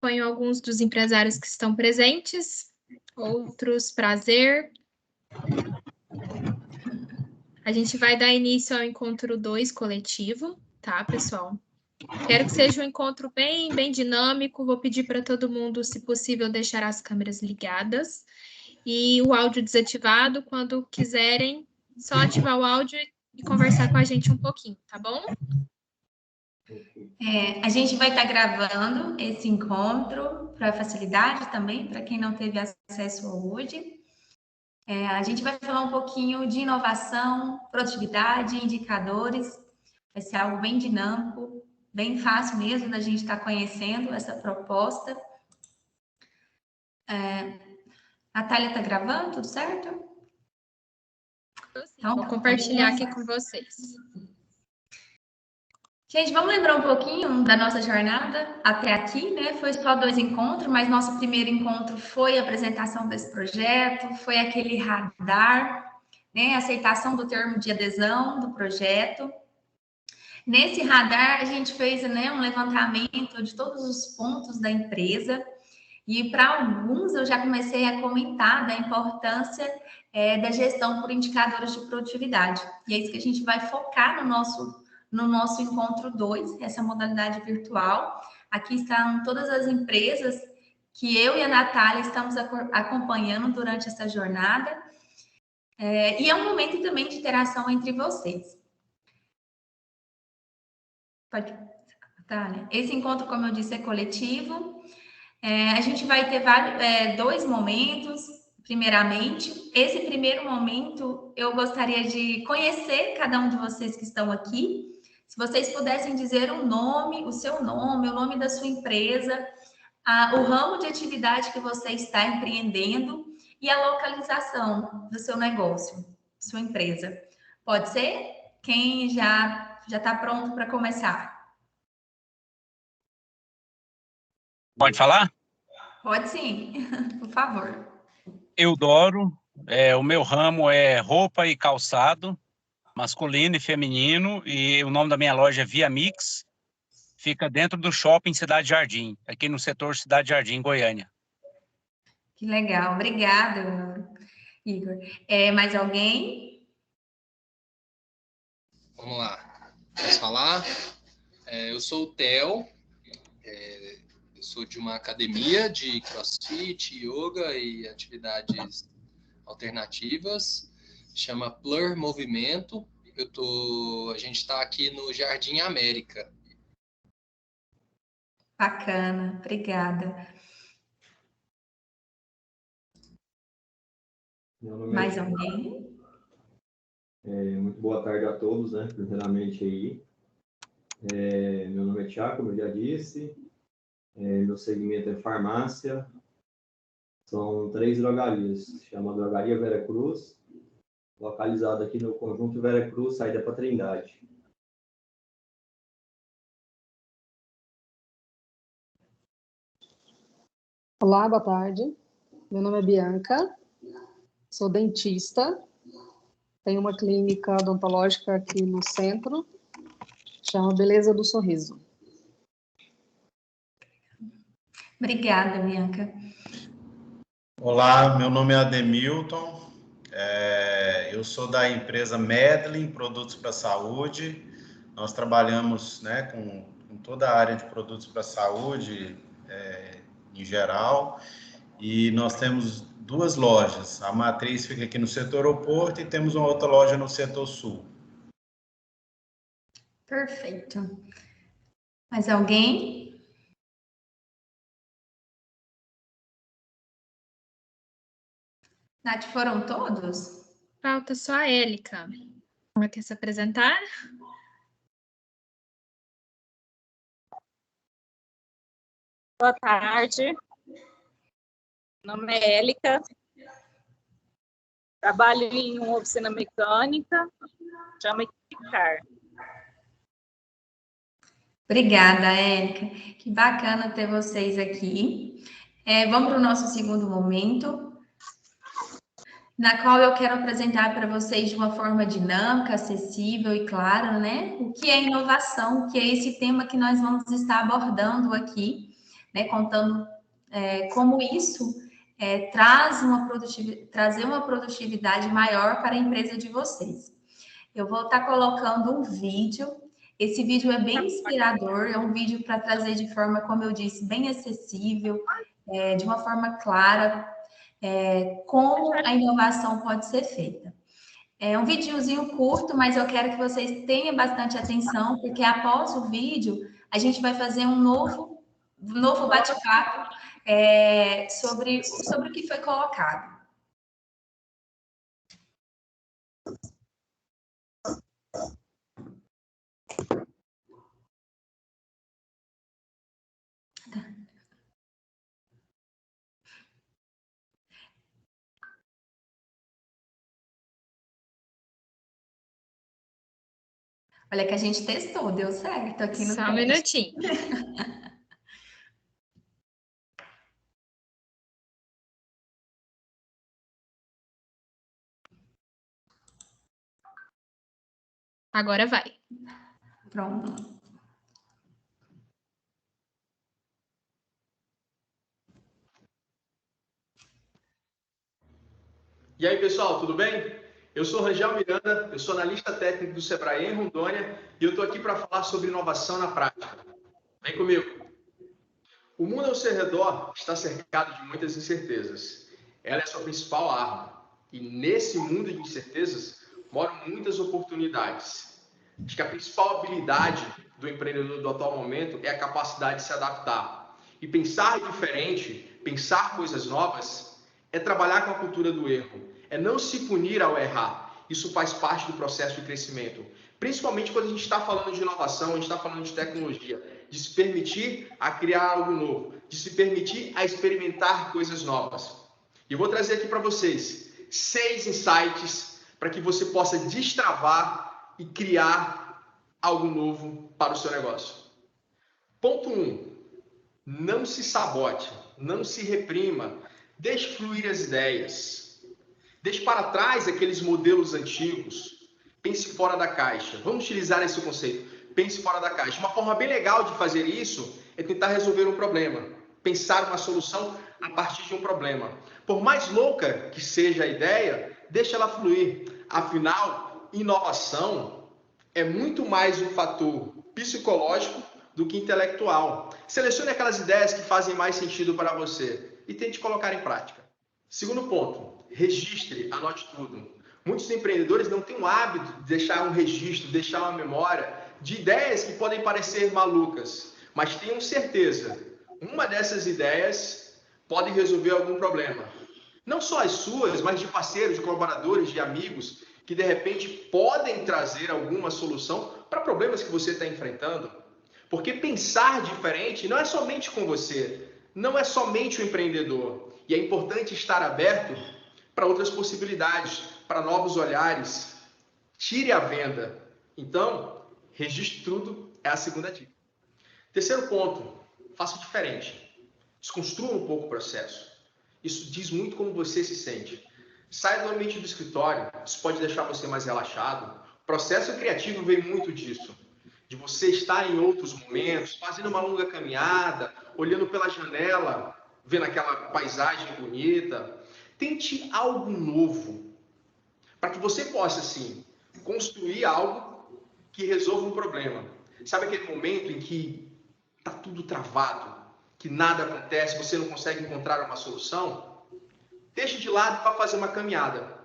Ponho alguns dos empresários que estão presentes, outros prazer. A gente vai dar início ao encontro 2 coletivo, tá, pessoal? Quero que seja um encontro bem dinâmico. Vou pedir para todo mundo, se possível, deixar as câmeras ligadas e o áudio desativado. Quando quiserem, só ativar o áudio e conversar com a gente um pouquinho, tá bom? A gente vai estar gravando esse encontro para facilidade também, para quem não teve acesso hoje. A gente vai falar um pouquinho de inovação, produtividade, indicadores. Vai ser algo bem dinâmico, bem fácil mesmo da gente estar conhecendo essa proposta. Natália está gravando, tudo certo? Então, vou compartilhar aqui com vocês. Gente, vamos lembrar um pouquinho da nossa jornada até aqui, né? Foi só 2 encontros, mas nosso primeiro encontro foi a apresentação desse projeto, foi aquele radar, né? Aceitação do termo de adesão do projeto. Nesse radar, a gente fez, né, um levantamento de todos os pontos da empresa, e para alguns eu já comecei a comentar da importância da gestão por indicadores de produtividade. E é isso que a gente vai focar no nosso encontro 2, essa modalidade virtual. Aqui estão todas as empresas que eu e a Natália estamos acompanhando durante essa jornada. E é um momento também de interação entre vocês. Pode, Natália. Esse encontro, como eu disse, é coletivo. A gente vai ter 2 momentos. Primeiramente, esse primeiro momento, eu gostaria de conhecer cada um de vocês que estão aqui. Se vocês pudessem dizer o nome, o seu nome, o nome da sua empresa, o ramo de atividade que você está empreendendo e a localização do seu negócio, sua empresa. Pode ser? Quem já está pronto para começar? Pode falar? Pode sim, por favor. Eudoro, o meu ramo é roupa e calçado, masculino e feminino, e o nome da minha loja é Via Mix, fica dentro do shopping Cidade Jardim, aqui no setor Cidade Jardim, Goiânia. Que legal, obrigada, Igor. Mais alguém? Vamos lá, posso falar? Eu sou o Theo, eu sou de uma academia de crossfit, yoga e atividades alternativas, chama Plur Movimento. A gente está aqui no Jardim América. Bacana, obrigada. Mais alguém? Muito boa tarde a todos, né? Primeiramente aí. Meu nome é Thiago, como eu já disse. Meu segmento é farmácia. São 3 drogarias. Chama Drogaria Vera Cruz, localizada aqui no Conjunto Vera Cruz, saída para Trindade. Olá, boa tarde. Meu nome é Bianca, sou dentista, tenho uma clínica odontológica aqui no centro, chama Beleza do Sorriso. Obrigada, Bianca. Olá, meu nome é Ademilton, eu sou da empresa Medlin Produtos para a Saúde. Nós trabalhamos, né, com toda a área de produtos para a saúde em geral, e nós temos 2 lojas. A matriz fica aqui no setor aeroporto e temos uma outra loja no setor sul. Perfeito. Mais alguém? Nath, foram todos? Falta só a Élica. Ela quer se apresentar? Boa tarde. Meu nome é Élica. Trabalho em uma oficina mecânica, chama Equicar. Obrigada, Érica. Que bacana ter vocês aqui. Vamos para o nosso segundo momento, na qual eu quero apresentar para vocês de uma forma dinâmica, acessível e clara, né? O que é inovação, que é esse tema que nós vamos estar abordando aqui né, contando como isso trazer uma produtividade maior para a empresa de vocês. Eu vou estar colocando um vídeo. Esse vídeo é bem inspirador, é um vídeo para trazer de forma, como eu disse, bem acessível, de uma forma clara, como a inovação pode ser feita. É um videozinho curto, mas eu quero que vocês tenham bastante atenção, porque após o vídeo, a gente vai fazer um novo bate-papo sobre o que foi colocado. Olha que a gente testou, deu certo aqui no Só um minutinho. Agora vai. Pronto. E aí, pessoal, tudo bem? Eu sou Rangel Miranda, eu sou analista técnico do Sebrae em Rondônia e eu estou aqui para falar sobre inovação na prática. Vem comigo. O mundo ao seu redor está cercado de muitas incertezas. Ela é a sua principal arma. E nesse mundo de incertezas moram muitas oportunidades. Acho que a principal habilidade do empreendedor do atual momento é a capacidade de se adaptar. E pensar diferente, pensar coisas novas, é trabalhar com a cultura do erro, é não se punir ao errar. Isso faz parte do processo de crescimento. Principalmente quando a gente está falando de inovação, a gente está falando de tecnologia, de se permitir a criar algo novo, de se permitir a experimentar coisas novas. E eu vou trazer aqui para vocês 6 insights para que você possa destravar e criar algo novo para o seu negócio. Ponto 1. Não se sabote, não se reprima. Deixe fluir as ideias. Deixe para trás aqueles modelos antigos. Pense fora da caixa. Vamos utilizar esse conceito. Pense fora da caixa. Uma forma bem legal de fazer isso é tentar resolver um problema. Pensar uma solução a partir de um problema. Por mais louca que seja a ideia, deixe ela fluir. Afinal, inovação é muito mais um fator psicológico do que intelectual. Selecione aquelas ideias que fazem mais sentido para você e tente colocar em prática. Segundo ponto, registre, anote tudo. Muitos empreendedores não têm o hábito de deixar um registro, deixar uma memória de ideias que podem parecer malucas, mas tenham certeza, uma dessas ideias pode resolver algum problema. Não só as suas, mas de parceiros, de colaboradores, de amigos, que de repente podem trazer alguma solução para problemas que você está enfrentando. Porque pensar diferente não é somente com você, não é somente o empreendedor. E é importante estar aberto para outras possibilidades, para novos olhares. Tire a venda. Então, registre tudo, é a segunda dica. Terceiro ponto, faça diferente. Desconstrua um pouco o processo. Isso diz muito como você se sente. Saia do ambiente do escritório, isso pode deixar você mais relaxado. O processo criativo vem muito disso. De você estar em outros momentos, fazendo uma longa caminhada, olhando pela janela, vendo aquela paisagem bonita. Tente algo novo, para que você possa, assim, construir algo que resolva um problema. Sabe aquele momento em que está tudo travado, que nada acontece, você não consegue encontrar uma solução? Deixe de lado para fazer uma caminhada.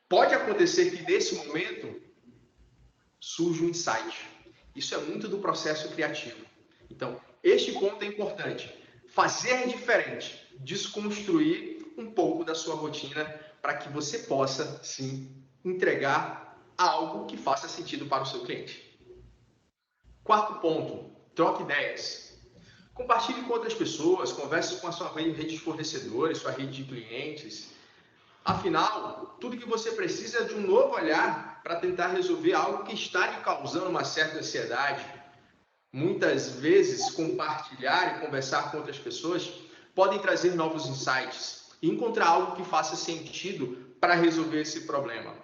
Pode acontecer que nesse momento surja um insight. Isso é muito do processo criativo. Então, este ponto é importante. Fazer diferente, desconstruir um pouco da sua rotina para que você possa, sim, entregar algo que faça sentido para o seu cliente. Quarto ponto, troque ideias. Compartilhe com outras pessoas, converse com a sua rede de fornecedores, sua rede de clientes. Afinal, tudo que você precisa é de um novo olhar para tentar resolver algo que está lhe causando uma certa ansiedade. Muitas vezes, compartilhar e conversar com outras pessoas podem trazer novos insights e encontrar algo que faça sentido para resolver esse problema.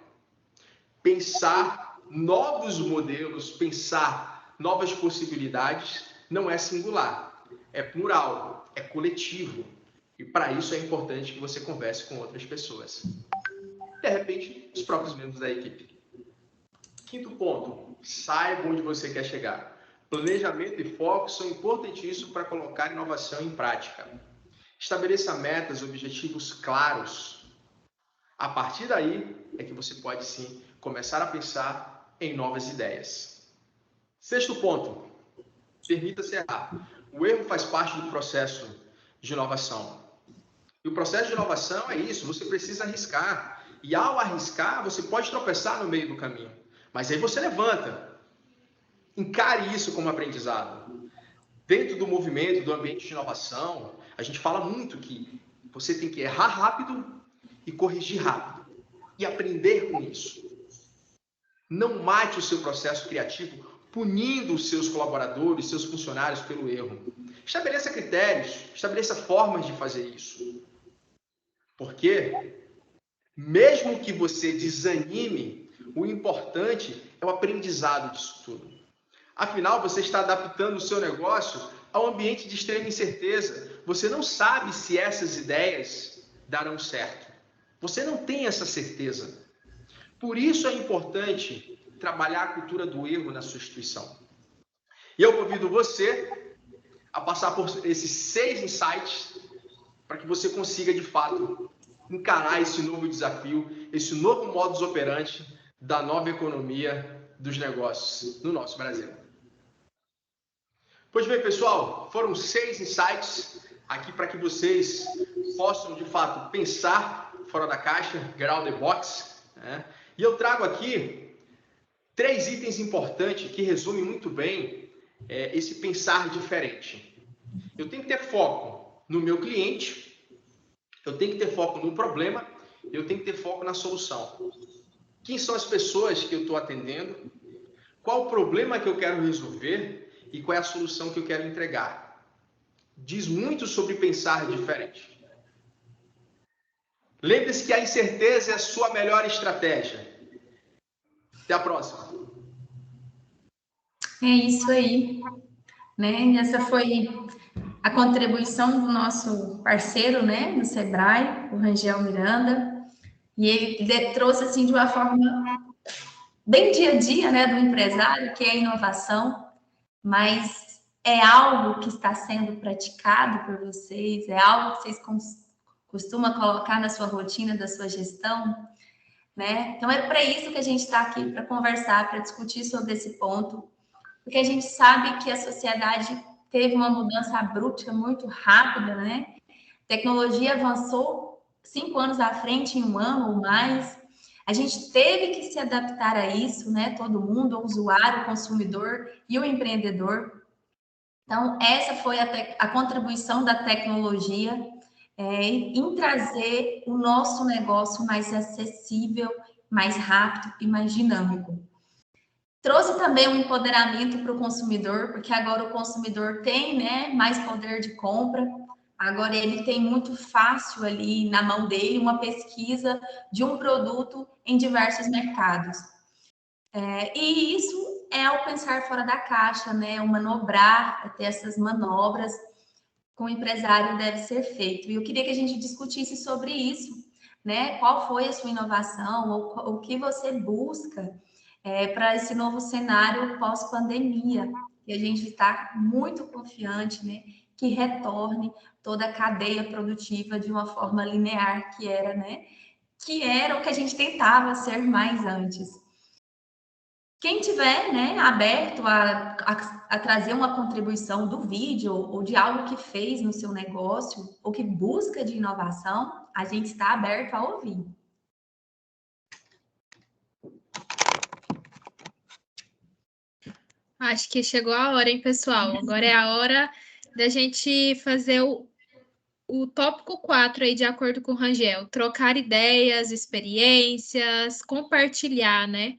Pensar novos modelos, pensar novas possibilidades não é singular. é plural, é coletivo. E para isso é importante que você converse com outras pessoas. De repente, os próprios membros da equipe. Quinto ponto, saiba onde você quer chegar. Planejamento e foco são importantíssimos para colocar inovação em prática. Estabeleça metas e objetivos claros. A partir daí é que você pode sim começar a pensar em novas ideias. Sexto ponto, permita-se errar. O erro faz parte do processo de inovação. E o processo de inovação é isso, você precisa arriscar. E ao arriscar, você pode tropeçar no meio do caminho. Mas aí você levanta. Encare isso como aprendizado. Dentro do movimento, do ambiente de inovação, a gente fala muito que você tem que errar rápido e corrigir rápido. E aprender com isso. Não mate o seu processo criativo punindo os seus colaboradores, seus funcionários pelo erro. Estabeleça critérios, estabeleça formas de fazer isso. Porque, mesmo que você desanime, o importante é o aprendizado disso tudo. Afinal, você está adaptando o seu negócio ao ambiente de extrema incerteza. Você não sabe se essas ideias darão certo. Você não tem essa certeza. Por isso é importante trabalhar a cultura do erro na sua instituição. E eu convido você a passar por esses 6 insights para que você consiga, de fato, encarar esse novo desafio, esse novo modus operandi da nova economia dos negócios no nosso Brasil. Pois bem, pessoal, foram 6 insights aqui para que vocês possam, de fato, pensar fora da caixa, get out the box, né? E eu trago aqui 3 itens importantes que resumem muito bem esse pensar diferente. Eu tenho que ter foco no meu cliente, eu tenho que ter foco no problema, eu tenho que ter foco na solução. Quem são as pessoas que eu estou atendendo? Qual o problema que eu quero resolver? E qual é a solução que eu quero entregar? Diz muito sobre pensar diferente. Lembre-se que a incerteza é a sua melhor estratégia. Até a próxima. É isso aí, né? Essa foi a contribuição do nosso parceiro, né, do Sebrae, o Rangel Miranda, e ele trouxe assim de uma forma bem dia a dia, né, do empresário, que é a inovação, mas é algo que está sendo praticado por vocês, é algo que vocês costumam colocar na sua rotina da sua gestão, né? Então é para isso que a gente está aqui, para conversar, para discutir sobre esse ponto, porque a gente sabe que a sociedade teve uma mudança abrupta muito rápida, né? A tecnologia avançou 5 anos à frente em 1 ano ou mais. A gente teve que se adaptar a isso, né? Todo mundo, o usuário, o consumidor e o empreendedor. Então, essa foi a contribuição da tecnologia em trazer o nosso negócio mais acessível, mais rápido e mais dinâmico. Trouxe também um empoderamento para o consumidor, porque agora o consumidor tem, né, mais poder de compra. Agora ele tem muito fácil ali na mão dele uma pesquisa de um produto em diversos mercados. E isso é o pensar fora da caixa, né? O manobrar, ter essas manobras com o empresário deve ser feito. E eu queria que a gente discutisse sobre isso, né? Qual foi a sua inovação, ou o que você busca para esse novo cenário pós-pandemia. E a gente está muito confiante, né? Que retorne toda a cadeia produtiva de uma forma linear que era, né? Que era o que a gente tentava ser mais antes. Quem tiver, né, aberto a trazer uma contribuição do vídeo ou de algo que fez no seu negócio ou que busca de inovação, a gente está aberto a ouvir. Acho que chegou a hora, hein, pessoal? Agora é a hora da gente fazer o tópico 4 aí, de acordo com o Rangel. Trocar ideias, experiências, compartilhar, né?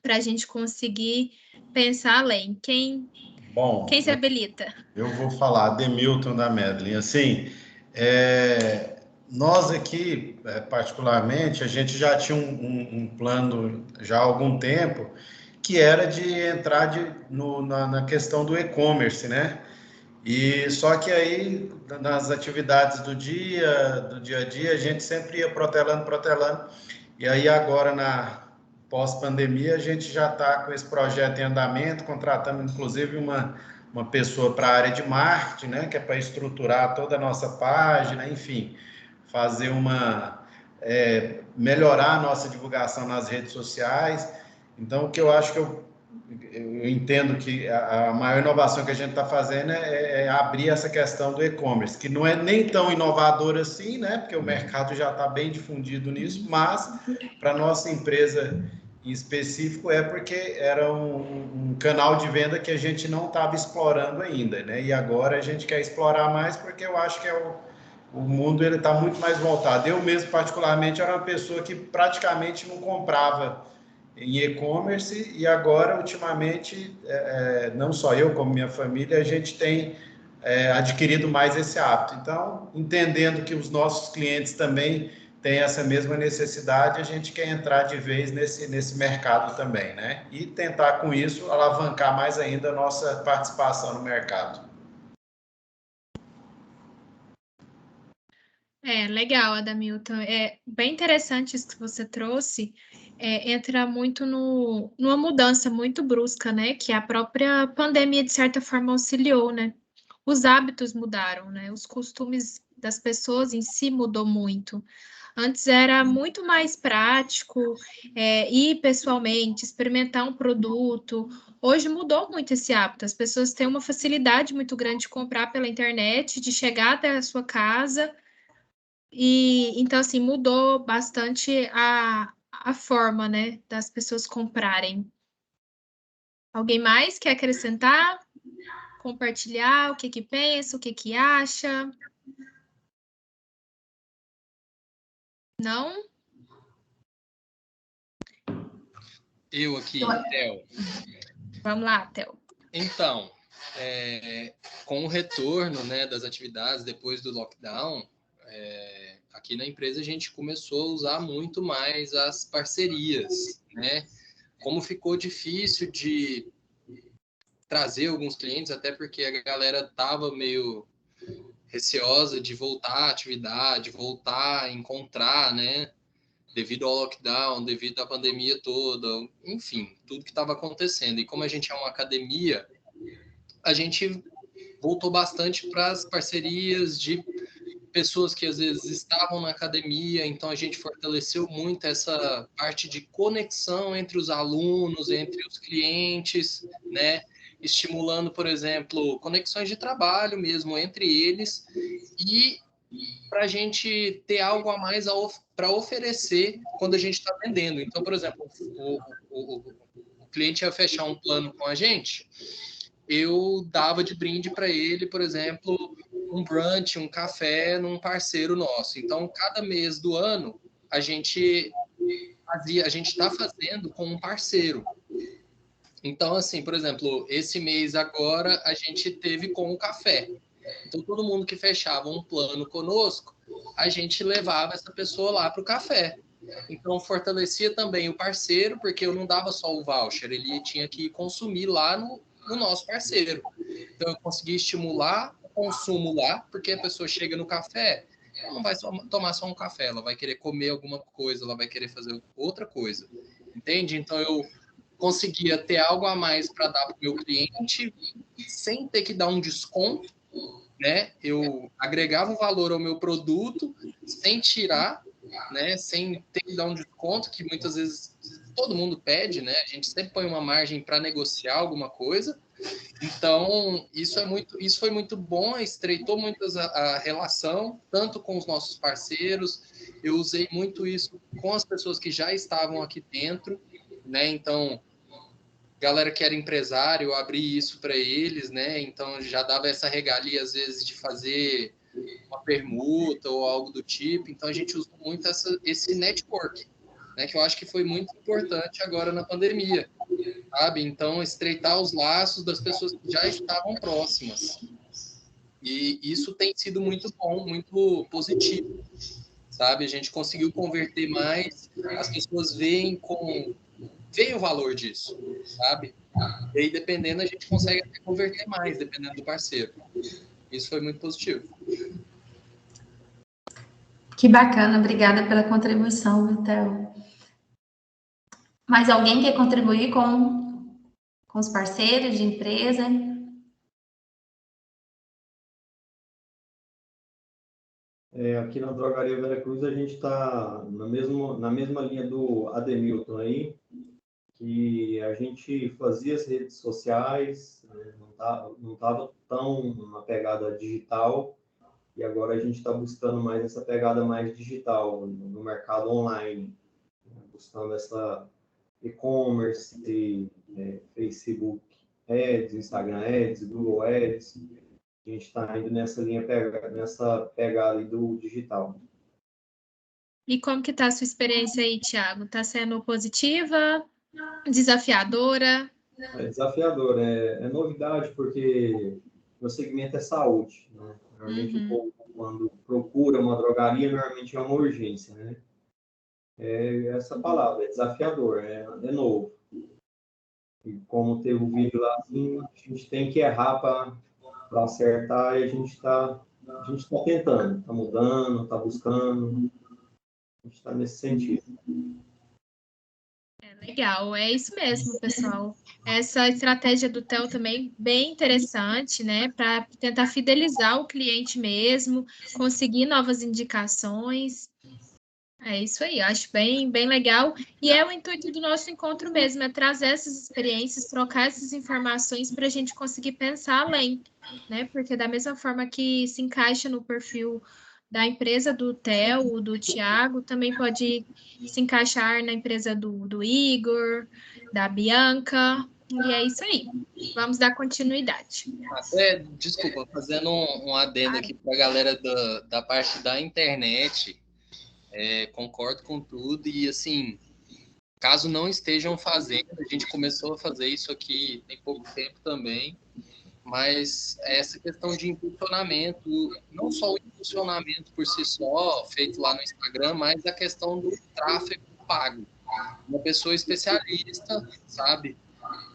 Para a gente conseguir pensar além. Quem se habilita? Eu vou falar, Demilton da Medlin. Assim, nós aqui, particularmente, a gente já tinha um plano já há algum tempo, que era de entrar na questão do e-commerce, né? E só que aí, nas atividades do dia a dia, a gente sempre ia protelando. E aí agora, na pós-pandemia, a gente já está com esse projeto em andamento, contratando inclusive uma pessoa para a área de marketing, né, que é para estruturar toda a nossa página, enfim, fazer melhorar a nossa divulgação nas redes sociais. Então, o que eu acho que eu entendo que a maior inovação que a gente está fazendo é abrir essa questão do e-commerce, que não é nem tão inovador assim, né? Porque o mercado já está bem difundido nisso, mas para a nossa empresa em específico porque era um canal de venda que a gente não estava explorando ainda, né? E agora a gente quer explorar mais porque eu acho que o mundo ele está muito mais voltado. Eu mesmo, particularmente, era uma pessoa que praticamente não comprava em e-commerce e agora, ultimamente, não só eu, como minha família, a gente tem adquirido mais esse hábito. Então, entendendo que os nossos clientes também têm essa mesma necessidade, a gente quer entrar de vez nesse mercado também, né? E tentar, com isso, alavancar mais ainda a nossa participação no mercado. Legal, Adamilton. É bem interessante isso que você trouxe. Entra muito numa mudança muito brusca, né? Que a própria pandemia, de certa forma, auxiliou, né? Os hábitos mudaram, né? Os costumes das pessoas em si mudou muito. Antes era muito mais prático, ir pessoalmente, experimentar um produto. Hoje mudou muito esse hábito. As pessoas têm uma facilidade muito grande de comprar pela internet, de chegar até a sua casa. E então, assim, mudou bastante a forma, né, das pessoas comprarem. Alguém mais quer acrescentar? Compartilhar o que pensa, o que acha? Não? Eu aqui, Theo. Vamos lá, Theo. Então, com o retorno, né, das atividades depois do lockdown, aqui na empresa a gente começou a usar muito mais as parcerias, né? Como ficou difícil de trazer alguns clientes, até porque a galera estava meio receosa de voltar à atividade, voltar a encontrar, né? Devido ao lockdown, devido à pandemia toda, enfim, tudo que estava acontecendo. E como a gente é uma academia, a gente voltou bastante para as parcerias de pessoas que às vezes estavam na academia, então a gente fortaleceu muito essa parte de conexão entre os alunos, entre os clientes, né? Estimulando, por exemplo, conexões de trabalho mesmo entre eles e para a gente ter algo a mais para oferecer quando a gente está vendendo. Então, por exemplo, o cliente ia fechar um plano com a gente, eu dava de brinde para ele, por exemplo, um brunch, um café num parceiro nosso. Então, cada mês do ano, a gente está fazendo com um parceiro. Então, assim, por exemplo, esse mês agora a gente teve com o café. Então, todo mundo que fechava um plano conosco, a gente levava essa pessoa lá para o café. Então, fortalecia também o parceiro, porque eu não dava só o voucher, ele tinha que consumir lá no nosso parceiro. Então, eu consegui estimular o consumo lá, porque a pessoa chega no café, ela não vai tomar só um café, ela vai querer comer alguma coisa, ela vai querer fazer outra coisa. Entende? Então, eu conseguia ter algo a mais para dar para o meu cliente, sem ter que dar um desconto, né? Eu agregava um valor ao meu produto, sem tirar, né? Sem ter que dar um desconto, que muitas vezes todo mundo pede, né? A gente sempre põe uma margem para negociar alguma coisa. Então, isso foi muito bom, estreitou muito a relação, tanto com os nossos parceiros. Eu usei muito isso com as pessoas que já estavam aqui dentro, né? Então, galera que era empresário, eu abri isso para eles, né? Então, já dava essa regalia, às vezes, de fazer uma permuta ou algo do tipo. Então, a gente usou muito esse network, né? Que eu acho que foi muito importante agora na pandemia, sabe? Então, estreitar os laços das pessoas que já estavam próximas. E isso tem sido muito bom, muito positivo, sabe? A gente conseguiu converter mais, as pessoas veem com ver o valor disso, sabe? E aí, dependendo, a gente consegue até converter mais, dependendo do parceiro. Isso foi muito positivo. Que bacana, obrigada pela contribuição, Vitel. Mais alguém quer contribuir com os parceiros de empresa? Aqui na Drogaria Veracruz a gente está na mesma linha do Ademilton aí, que a gente fazia as redes sociais, né, não estava tão na pegada digital, e agora a gente está buscando mais essa pegada mais digital, no mercado online, né, buscando essa e-commerce, Facebook Ads, Instagram Ads, Google Ads. A gente está indo nessa pegada aí do digital. E como que tá a sua experiência aí, Thiago? Tá sendo positiva, desafiadora? É desafiador, é novidade, porque meu segmento é saúde, né? Normalmente o povo, quando procura uma drogaria, normalmente é uma urgência, né? É essa palavra, é desafiador, é novo. E como teve o vídeo lá, assim, a gente tem que errar para acertar, e a gente tá tentando, está mudando, está buscando, a gente está nesse sentido. Legal, é isso mesmo, pessoal. Essa estratégia do Theo também bem interessante, né? Para tentar fidelizar o cliente mesmo, conseguir novas indicações. É isso aí, eu acho bem legal. E é o intuito do nosso encontro mesmo, é trazer essas experiências, trocar essas informações para a gente conseguir pensar além, né? Porque da mesma forma que se encaixa no perfil da empresa do Theo, do Thiago, também pode se encaixar na empresa do Igor, da Bianca, e é isso aí. Vamos dar continuidade. Até, desculpa, fazendo um adendo aqui para a galera da parte da internet, concordo com tudo, e assim, caso não estejam fazendo, a gente começou a fazer isso aqui tem pouco tempo também, mas essa questão de impulsionamento, não só o impulsionamento por si só, feito lá no Instagram, mas a questão do tráfego pago. Uma pessoa especialista, sabe,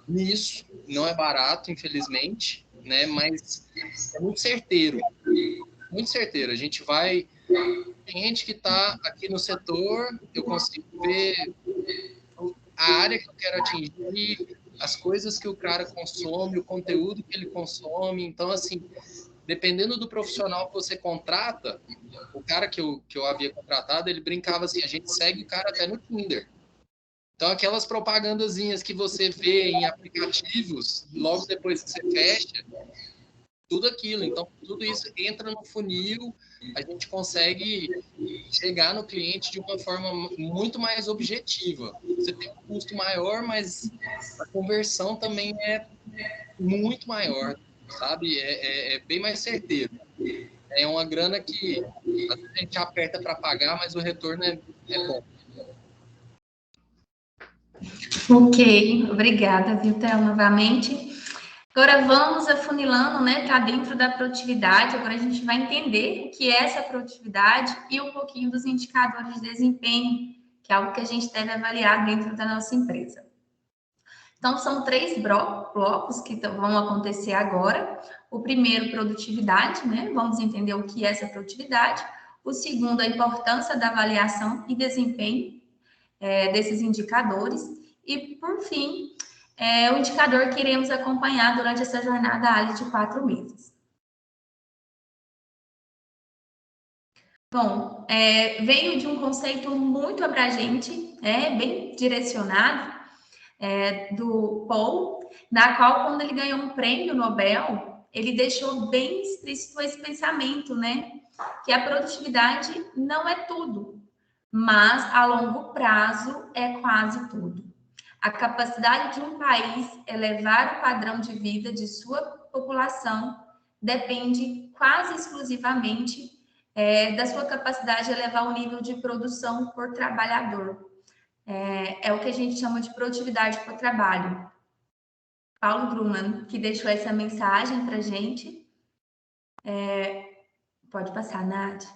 nisso, não é barato, infelizmente, né, mas é muito certeiro. Muito certeiro. A gente vai... Tem gente que está aqui no setor, eu consigo ver a área que eu quero atingir, as coisas que o cara consome, o conteúdo que ele consome. Então, assim, dependendo do profissional que você contrata, o cara que eu havia contratado, ele brincava assim, a gente segue o cara até no Tinder. Então, aquelas propagandazinhas que você vê em aplicativos, logo depois que você fecha, tudo aquilo. Então, tudo isso entra no funil, a gente consegue chegar no cliente de uma forma muito mais objetiva. Você tem um custo maior, mas a conversão também é muito maior, sabe? É bem mais certeiro. É uma grana que às vezes a gente aperta para pagar, mas o retorno é bom. Ok, obrigada, Vitel, novamente. Agora vamos afunilando, né, para dentro da produtividade. Agora a gente vai entender o que é essa produtividade e um pouquinho dos indicadores de desempenho, que é algo que a gente deve avaliar dentro da nossa empresa. Então, são 3 blocos que vão acontecer agora. O primeiro, produtividade, né? Vamos entender o que é essa produtividade. O segundo, a importância da avaliação e desempenho desses indicadores. E, por fim, o indicador que iremos acompanhar durante essa jornada ALI de 4 meses. Bom, veio de um conceito muito abrangente, bem direcionado, do Paul, na qual, quando ele ganhou um prêmio Nobel, ele deixou bem explícito esse pensamento, né? Que a produtividade não é tudo, mas a longo prazo é quase tudo. A capacidade de um país elevar o padrão de vida de sua população depende quase exclusivamente da sua capacidade de elevar o nível de produção por trabalhador. É o que a gente chama de produtividade por trabalho. Paulo Grumman, que deixou essa mensagem para a gente. Pode passar, Nath.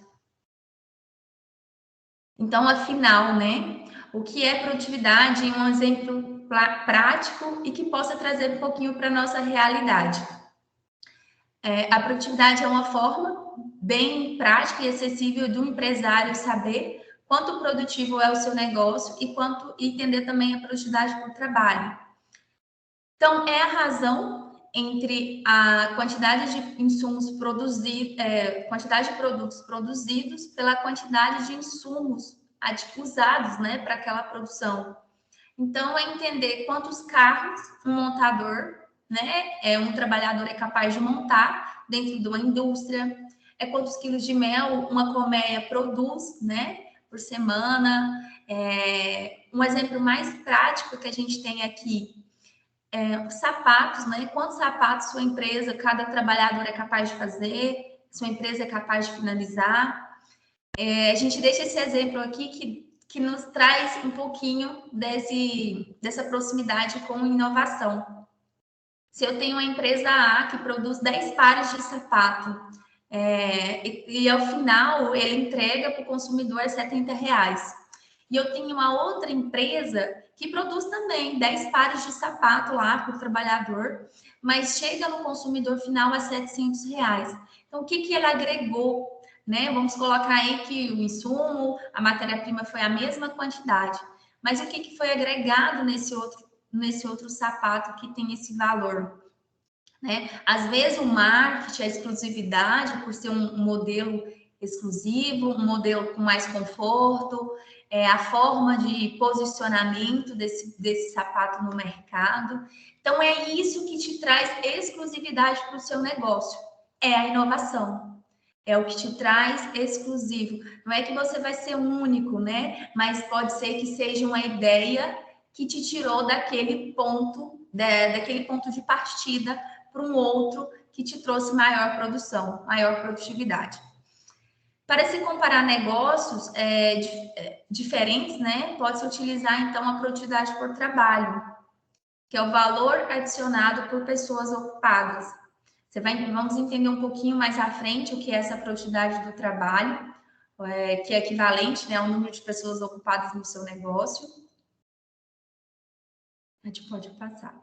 Então, afinal, né? O que é produtividade? Um exemplo prático e que possa trazer um pouquinho para a nossa realidade. A produtividade é uma forma bem prática e acessível do empresário saber quanto produtivo é o seu negócio e entender também a produtividade por trabalho. Então, é a razão entre a quantidade de insumos produzidos, quantidade de produtos produzidos pela quantidade de insumos usados, né, para aquela produção. Então, é entender quantos carros um montador, né, um trabalhador é capaz de montar dentro de uma indústria, quantos quilos de mel uma colmeia produz, né, por semana. Um exemplo mais prático que a gente tem aqui sapatos, né? Quantos sapatos sua empresa, cada trabalhador é capaz de fazer, sua empresa é capaz de finalizar. A gente deixa esse exemplo aqui que nos traz um pouquinho dessa proximidade com inovação. Se eu tenho uma empresa A que produz 10 pares de sapato e ao final ele entrega para o consumidor R$70, e eu tenho uma outra empresa que produz também 10 pares de sapato lá para o trabalhador, mas chega no consumidor final a R$700. Então, o que ele agregou? Né? Vamos colocar aí que o insumo, a matéria-prima foi a mesma quantidade, mas o que foi agregado nesse outro sapato que tem esse valor? Né? Às vezes o marketing, a exclusividade, por ser um modelo exclusivo, um modelo com mais conforto, a forma de posicionamento desse sapato no mercado. Então, é isso que te traz exclusividade para o seu negócio, é a inovação. É o que te traz exclusivo. Não é que você vai ser único, né? Mas pode ser que seja uma ideia que te tirou daquele ponto de partida para um outro que te trouxe maior produção, maior produtividade. Para se comparar negócios diferentes, né? Pode-se utilizar, então, a produtividade por trabalho, que é o valor adicionado por pessoas ocupadas. Vamos entender um pouquinho mais à frente o que é essa produtividade do trabalho, que é equivalente, né, ao número de pessoas ocupadas no seu negócio. A gente pode passar.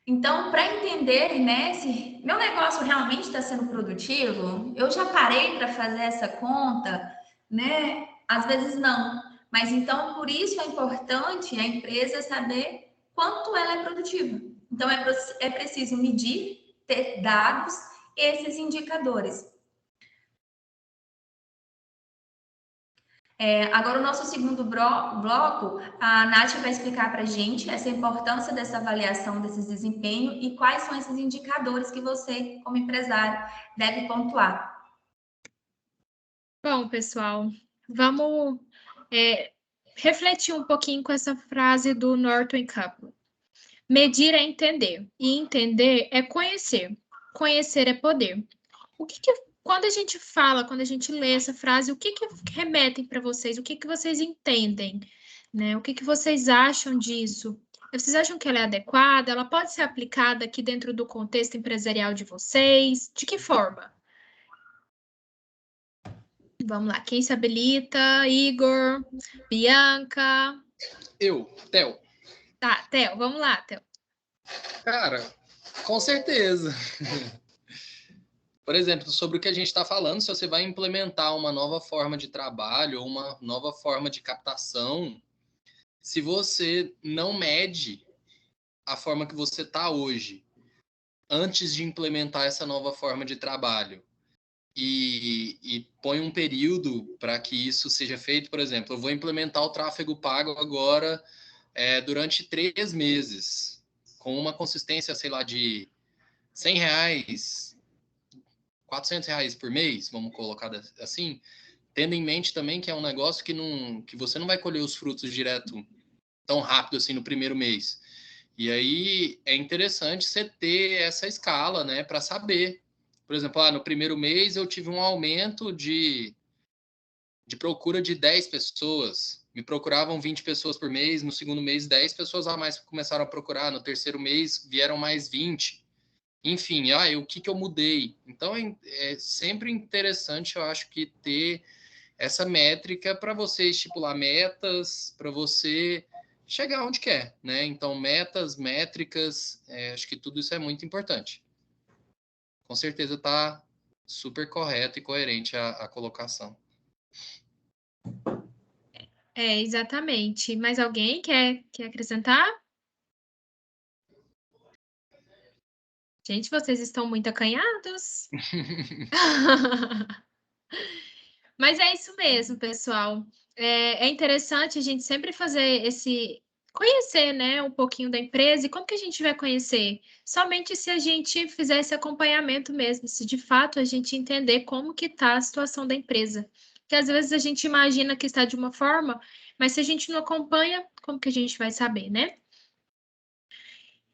Então, para entender, né, se meu negócio realmente está sendo produtivo, eu já parei para fazer essa conta, né? Às vezes não. Mas então, por isso é importante a empresa saber quanto ela é produtiva. Então, é preciso medir, ter dados, esses indicadores. Agora, o nosso segundo bloco, a Nath vai explicar para a gente essa importância dessa avaliação desses desempenhos e quais são esses indicadores que você, como empresário, deve pontuar. Bom, pessoal, vamos refletir um pouquinho com essa frase do Norton Kaplan. Medir é entender, e entender é conhecer. Conhecer é poder. Quando a gente fala, quando a gente lê essa frase, o que remetem para vocês? O que vocês entendem? Né? O que vocês acham disso? Vocês acham que ela é adequada? Ela pode ser aplicada aqui dentro do contexto empresarial de vocês? De que forma? Vamos lá, quem se habilita? Igor, Bianca? Eu, Theo. Tá, Theo, vamos lá, Theo. Cara, com certeza. Por exemplo, sobre o que a gente está falando, se você vai implementar uma nova forma de trabalho ou uma nova forma de captação, se você não mede a forma que você está hoje, antes de implementar essa nova forma de trabalho, e põe um período para que isso seja feito, por exemplo, eu vou implementar o tráfego pago agora durante 3 meses, com uma consistência, sei lá, de R$100, R$400 por mês, vamos colocar assim, tendo em mente também que é um negócio que você não vai colher os frutos direto tão rápido assim no primeiro mês. E aí é interessante você ter essa escala, né, para saber. Por exemplo, no primeiro mês eu tive um aumento de procura de 10 pessoas. Me procuravam 20 pessoas por mês. No segundo mês, 10 pessoas a mais começaram a procurar. No terceiro mês, vieram mais 20. Enfim, o que eu mudei? Então, é sempre interessante, eu acho, que ter essa métrica para você estipular metas, para você chegar onde quer, né? Então, metas, métricas, acho que tudo isso é muito importante. Com certeza está super correto e coerente a colocação. Exatamente. Mais alguém quer acrescentar? Gente, vocês estão muito acanhados. Mas é isso mesmo, pessoal. É interessante a gente sempre fazer conhecer, né, um pouquinho da empresa. E como que a gente vai conhecer? Somente se a gente fizer esse acompanhamento mesmo, se de fato a gente entender como que está a situação da empresa. Porque às vezes a gente imagina que está de uma forma, mas se a gente não acompanha, como que a gente vai saber, né?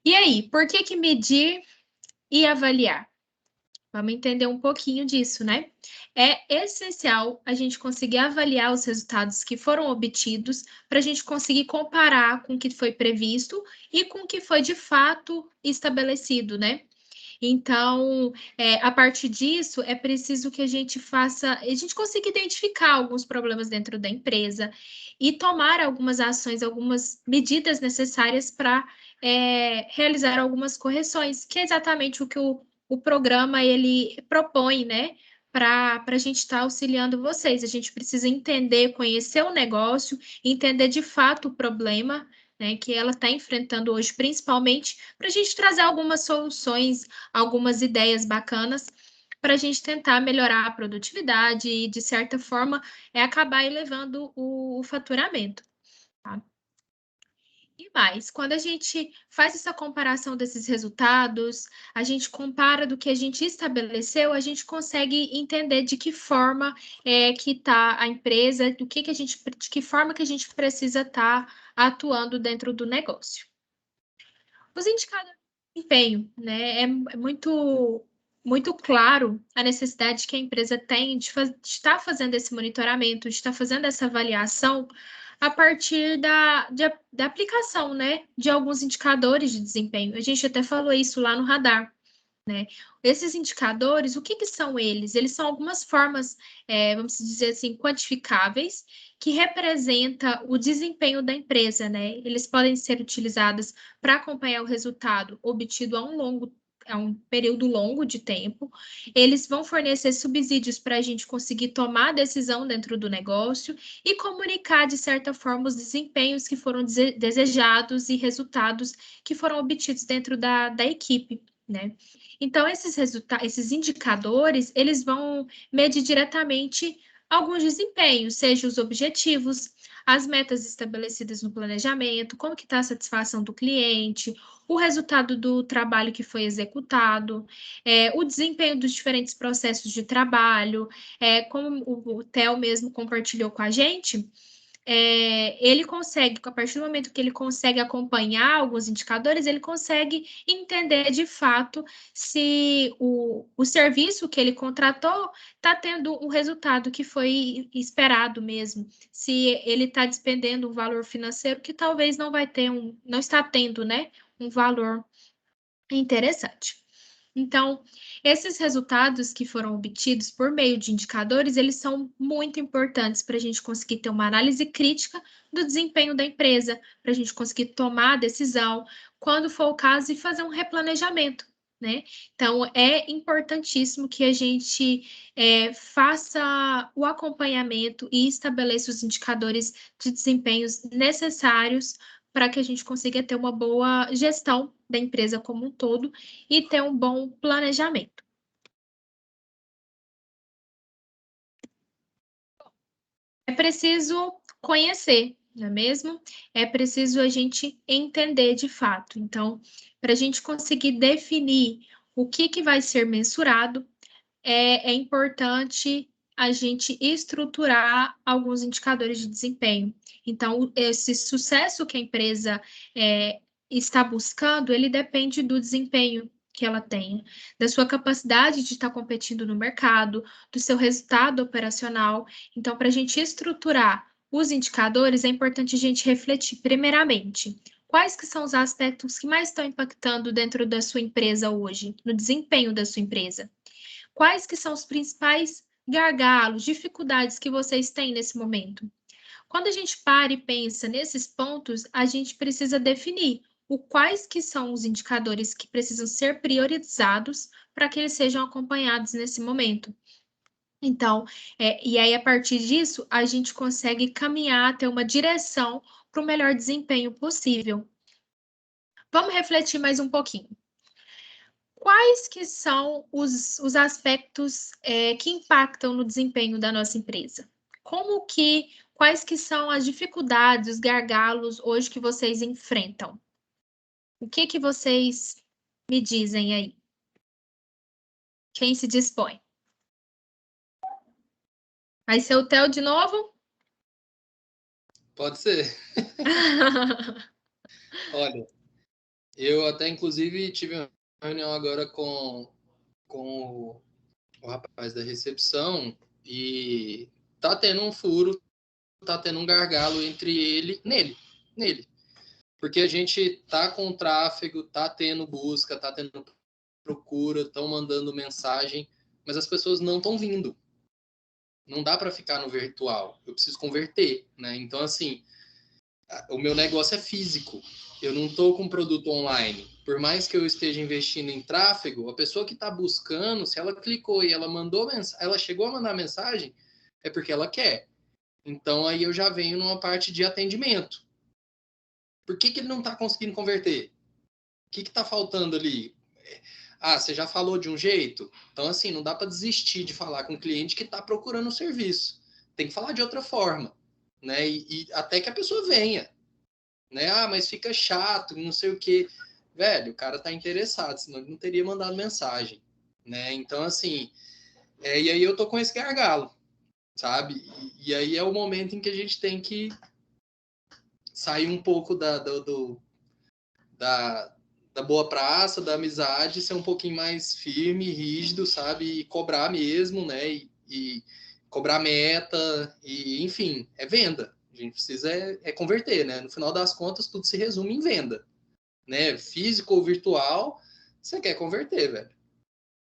E aí, por que medir e avaliar? Vamos entender um pouquinho disso, né? É essencial a gente conseguir avaliar os resultados que foram obtidos para a gente conseguir comparar com o que foi previsto e com o que foi de fato estabelecido, né? Então, a partir disso, é preciso que a gente consiga identificar alguns problemas dentro da empresa e tomar algumas ações, algumas medidas necessárias para realizar algumas correções, que é exatamente o que o programa ele propõe, né? Para a gente estar auxiliando vocês. A gente precisa entender, conhecer o negócio, entender de fato o problema, né, que ela está enfrentando hoje, principalmente, para a gente trazer algumas soluções, algumas ideias bacanas, para a gente tentar melhorar a produtividade e, de certa forma, acabar elevando o faturamento. Tá? E mais, quando a gente faz essa comparação desses resultados, a gente compara do que a gente estabeleceu, a gente consegue entender de que forma que está a empresa, de que forma que a gente precisa estar atuando dentro do negócio. Os indicadores de desempenho, né? É muito claro a necessidade que a empresa tem de estar fazendo esse monitoramento, de estar fazendo essa avaliação a partir da aplicação, né, de alguns indicadores de desempenho. A gente até falou isso lá no radar, né? Esses indicadores, o que são eles? Eles são algumas formas, vamos dizer assim, quantificáveis, que representa o desempenho da empresa, né? Eles podem ser utilizados para acompanhar o resultado obtido a um período longo de tempo. Eles vão fornecer subsídios para a gente conseguir tomar decisão dentro do negócio e comunicar, de certa forma, os desempenhos que foram desejados e resultados que foram obtidos dentro da equipe, né? Então, esses indicadores, eles vão medir diretamente alguns desempenhos, seja os objetivos, as metas estabelecidas no planejamento, como que está a satisfação do cliente, o resultado do trabalho que foi executado, o desempenho dos diferentes processos de trabalho, como o Theo mesmo compartilhou com a gente, ele consegue, a partir do momento que ele consegue acompanhar alguns indicadores, ele consegue entender de fato se o serviço que ele contratou está tendo o resultado que foi esperado mesmo, se ele está despendendo um valor financeiro que talvez não está tendo, né, um valor interessante. Então, esses resultados que foram obtidos por meio de indicadores, eles são muito importantes para a gente conseguir ter uma análise crítica do desempenho da empresa, para a gente conseguir tomar a decisão, quando for o caso, e fazer um replanejamento, né? Então, é importantíssimo que a gente faça o acompanhamento e estabeleça os indicadores de desempenhos necessários para que a gente consiga ter uma boa gestão da empresa como um todo e ter um bom planejamento. É preciso conhecer, não é mesmo? É preciso a gente entender de fato. Então, para a gente conseguir definir o que vai ser mensurado, é importante a gente estruturar alguns indicadores de desempenho. Então, esse sucesso que a empresa está buscando, ele depende do desempenho que ela tenha, da sua capacidade de estar competindo no mercado, do seu resultado operacional. Então, para a gente estruturar os indicadores, é importante a gente refletir, primeiramente, quais que são os aspectos que mais estão impactando dentro da sua empresa hoje, no desempenho da sua empresa. Quais que são os principais gargalos, dificuldades que vocês têm nesse momento? Quando a gente para e pensa nesses pontos, a gente precisa definir quais que são os indicadores que precisam ser priorizados para que eles sejam acompanhados nesse momento. Então, e aí, a partir disso, a gente consegue caminhar até uma direção para o melhor desempenho possível. Vamos refletir mais um pouquinho. Quais que são os aspectos que impactam no desempenho da nossa empresa? Quais que são as dificuldades, os gargalos hoje que vocês enfrentam? O que vocês me dizem aí? Quem se dispõe? Vai ser o Theo de novo? Pode ser. Olha, eu até inclusive tive uma reunião agora com o rapaz da recepção e tá tendo um furo, tá tendo um gargalo nele. Porque a gente tá com tráfego, tá tendo busca, tá tendo procura, estão mandando mensagem, mas as pessoas não estão vindo. Não dá para ficar no virtual. Eu preciso converter, né? Então, assim, o meu negócio é físico. Eu não estou com produto online. Por mais que eu esteja investindo em tráfego, a pessoa que está buscando, se ela clicou e ela mandou ela chegou a mandar mensagem, é porque ela quer. Então, aí eu já venho numa parte de atendimento. Por que ele não está conseguindo converter? O que está faltando ali? Ah, você já falou de um jeito? Então, assim, não dá para desistir de falar com o cliente que está procurando o serviço. Tem que falar de outra forma, né? E até que a pessoa venha, né? Ah, mas fica chato, não sei o quê. Velho, o cara está interessado, senão ele não teria mandado mensagem, né? Então, assim, e aí eu tô com esse gargalo, sabe? E aí é o momento em que a gente tem que sair um pouco da boa praça, da amizade, ser um pouquinho mais firme, rígido, sabe? E cobrar mesmo, né? E cobrar meta, e enfim, é venda. A gente precisa converter, né? No final das contas, tudo se resume em venda, né? Físico ou virtual, você quer converter, velho.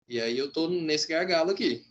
E aí eu tô nesse gargalo aqui.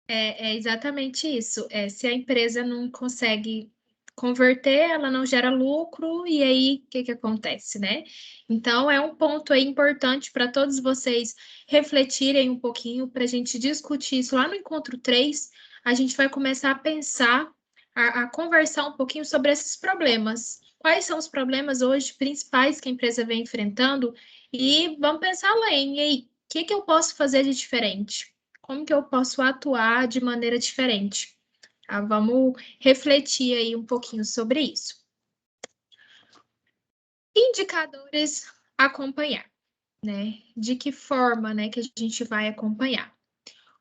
É exatamente isso. Se a empresa não consegue converter, ela não gera lucro, e aí o que acontece, né? Então, é um ponto aí importante para todos vocês refletirem um pouquinho, para a gente discutir isso lá no encontro 3. A gente vai começar a pensar, a conversar um pouquinho sobre esses problemas. Quais são os problemas hoje principais que a empresa vem enfrentando? E vamos pensar além. E aí, o que eu posso fazer de diferente? Como que eu posso atuar de maneira diferente? Tá? Vamos refletir aí um pouquinho sobre isso. Indicadores a acompanhar, né? De que forma, né, que a gente vai acompanhar?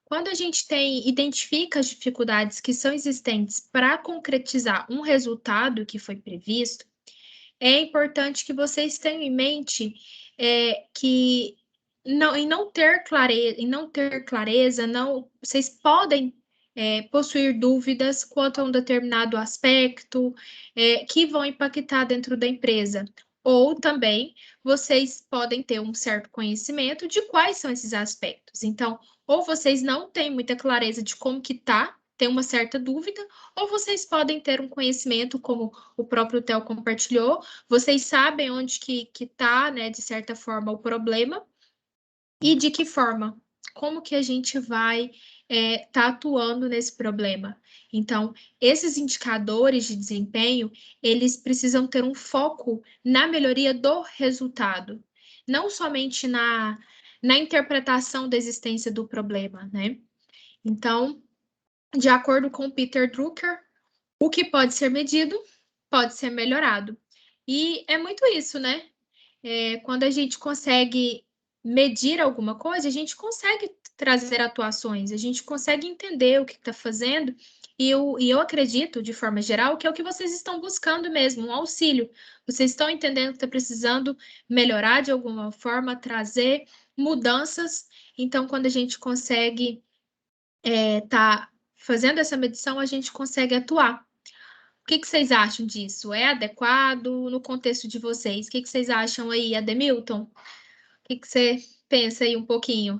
Quando a gente identifica as dificuldades que são existentes para concretizar um resultado que foi previsto, é importante que vocês tenham em mente que em não ter clareza, vocês podem possuir dúvidas quanto a um determinado aspecto que vão impactar dentro da empresa. Ou também vocês podem ter um certo conhecimento de quais são esses aspectos. Então, ou vocês não têm muita clareza de como que tá, tem uma certa dúvida, ou vocês podem ter um conhecimento, como o próprio Theo compartilhou, vocês sabem onde que tá, né, de certa forma, o problema, e de que forma, como que a gente vai tá atuando nesse problema. Então, esses indicadores de desempenho, eles precisam ter um foco na melhoria do resultado, não somente na interpretação da existência do problema, né? Então, de acordo com Peter Drucker, o que pode ser medido pode ser melhorado. E é muito isso, né? Quando a gente consegue medir alguma coisa, a gente consegue trazer atuações, a gente consegue entender o que está fazendo, e eu acredito, de forma geral, que é o que vocês estão buscando mesmo, um auxílio. Vocês estão entendendo que está precisando melhorar de alguma forma, trazer mudanças. Então, quando a gente consegue tá fazendo essa medição, a gente consegue atuar. O que vocês acham disso? É adequado no contexto de vocês? O que vocês acham aí, Ademilton? O que você pensa aí um pouquinho?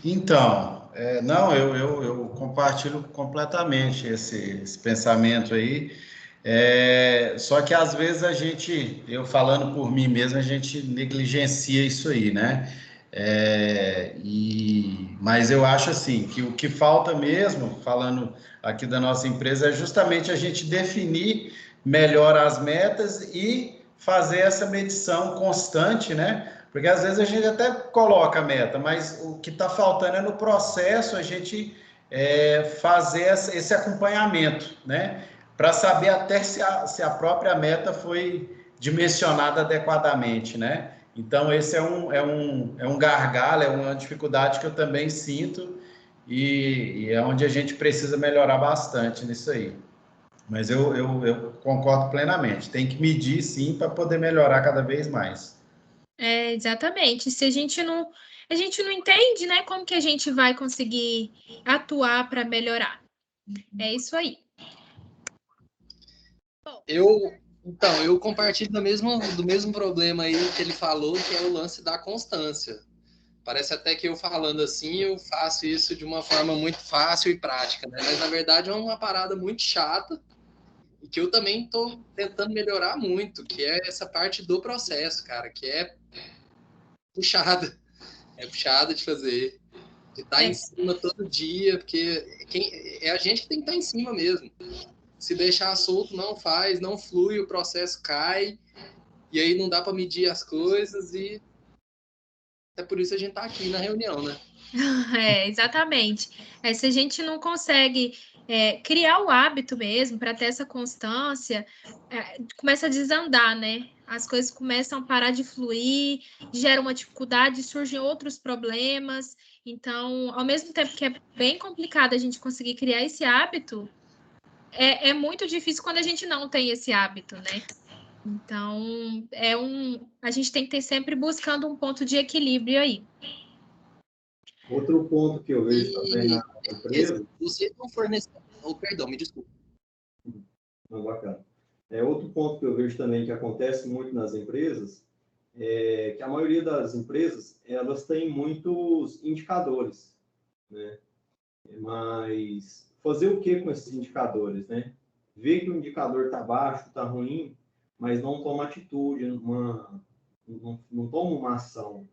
Então, Não, eu compartilho completamente esse pensamento aí. Só que às vezes eu falando por mim mesmo, a gente negligencia isso aí, né? Mas eu acho assim que o que falta mesmo, falando aqui da nossa empresa, é justamente a gente definir melhor as metas e fazer essa medição constante, né? Porque às vezes a gente até coloca a meta, mas o que está faltando é no processo a gente fazer esse acompanhamento, né? Para saber até se a própria meta foi dimensionada adequadamente, né? Então, esse é um gargalo, é uma dificuldade que eu também sinto e é onde a gente precisa melhorar bastante nisso aí. Mas eu concordo plenamente. Tem que medir, sim, para poder melhorar cada vez mais. Exatamente. Se a gente não entende, né, como que a gente vai conseguir atuar para melhorar. É isso aí. Eu compartilho do mesmo problema aí que ele falou, que é o lance da constância. Parece até que eu falando assim, eu faço isso de uma forma muito fácil e prática, né? Mas na verdade é uma parada muito chata e que eu também estou tentando melhorar muito, que é essa parte do processo, cara, que é puxada. É puxada de fazer, de estar em cima todo dia, porque é a gente que tem que estar em cima mesmo. Se deixar solto, não faz, não flui, o processo cai, e aí não dá para medir as coisas, e é por isso a gente está aqui na reunião, né? Exatamente. Se a gente não consegue criar o hábito mesmo para ter essa constância, começa a desandar, né? As coisas começam a parar de fluir, gera uma dificuldade, surgem outros problemas. Então, ao mesmo tempo que é bem complicado a gente conseguir criar esse hábito, é muito difícil quando a gente não tem esse hábito, né? Então, a gente tem que ter sempre buscando um ponto de equilíbrio aí. Outro ponto que eu vejo também na empresa... Vocês não fornecem... perdão, me desculpe. Não, bacana. Outro ponto que eu vejo também que acontece muito nas empresas é que a maioria das empresas, elas têm muitos indicadores, né? Mas fazer o que com esses indicadores, né? Ver que o indicador está baixo, está ruim, mas não toma atitude, não toma uma ação.